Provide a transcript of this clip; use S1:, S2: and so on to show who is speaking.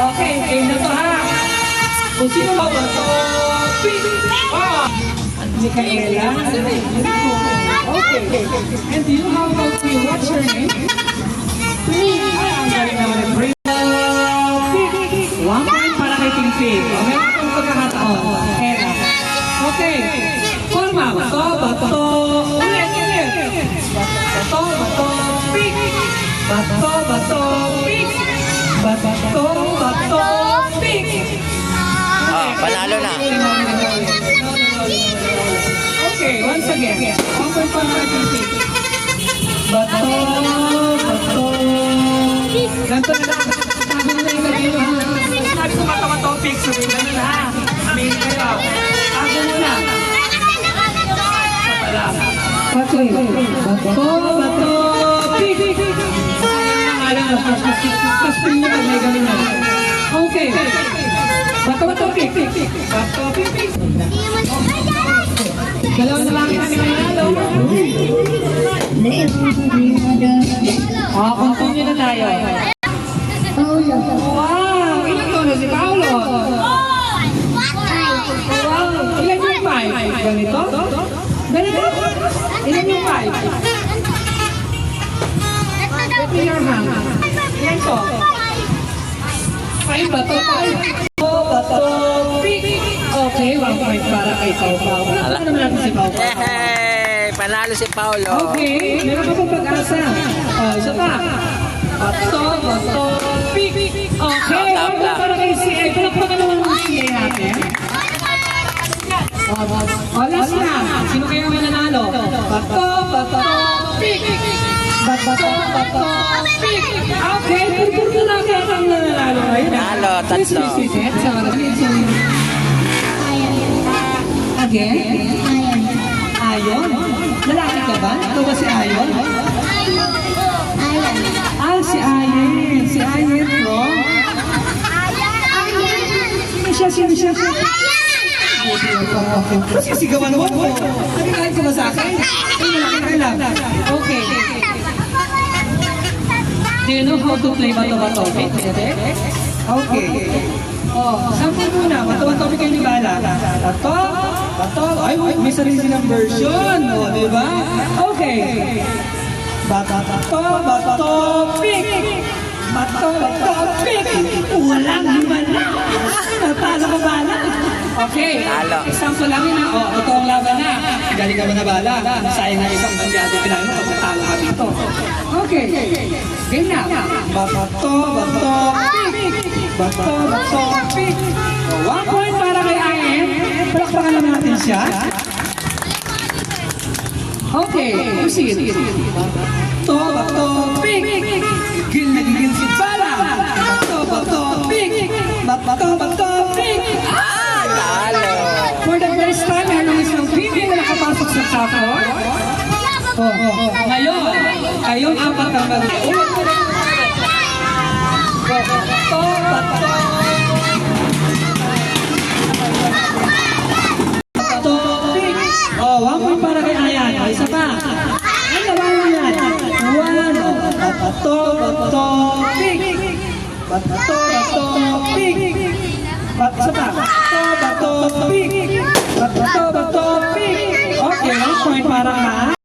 S1: Okay, game na to ha. Kung sino ba ito? Micaela. Okay. And do you have what's your name? Ang galing naman ng brain. 1 point para kay Tingting. Okay, itong pagkakataon. Okay. Forma. Bato. Ulit. Bato, pig. Bato, pig. Bato, pig.
S2: Panalo na.
S1: Okay, once again. Open for my Tingting. Bato. Ganto na lang. Sabi na lang yung lagay mo. Sabi ko matawa-topic. Sabi na lang ha. Aminin kayo. Sabi mo na. Okay. Bato. Pig. Mas pinyo na may gano'n na. Okay. Bato, pig. Bato, pig. Dalawa na lang kami nanalo. Continue na tayo. Wow! Ilan to na si Paolo? Wow! Ilan yung 5? Ganito? Ilan yung 5? Let me your hand. Ilan to? 5 ba to? Bato, pig. Okay, 1 point para kay Pao. Wala naman natin si Pao.
S2: Panalo si Paolo.
S1: Okay, meron ka pong pag-asa. Isa pa. Bato, pig. Okay, para kay CA. Palakpakan naman ng CA natin. Last na. Sino kayo may nanalo? Bato, pig. Bato, pig. Okay, purpur na lang kayo ang nanalo ngayon.
S2: Nanalo, tatlo.
S1: Again? Ayon? Lalaki ka ba? Ito ba si Ayon? Si Ayen. Si Ayen po. Sino siya? Sisigawan mo po. Nakikain ka ba sa akin? Kailan? Okay. Do you know how to play bato-bato? Okay. Sample muna. Bato-bato kayo ni Bala. Bato. Ay, may sarili silang version. Di ba? Okay. Bato, pig. Bato, pig. Walang himala. Natalo ka Bala. Okay. Example lang yun ha. Totoong laban na. Galing ka ba na Bala? Sayang na isang bandyado pinay mo kapag talo ka dito. Okay. Game na. Bato, pig. Bato, pig. 1 point para kay Ayen. Palakpakan lang natin siya. Okay, proceed. Bato, pig. Gil na gigil si Bala. Bato, pig. Bato, pig.
S2: Talo.
S1: For the first time, meron isang pig na nakapasok sa top 4. Ngayon, kayong 4 ang mag-ulit. Bato, pig. 1 point para kay Ayan. Isa pa. Ay, nawalan yan. Bato, pig. Bato, pig.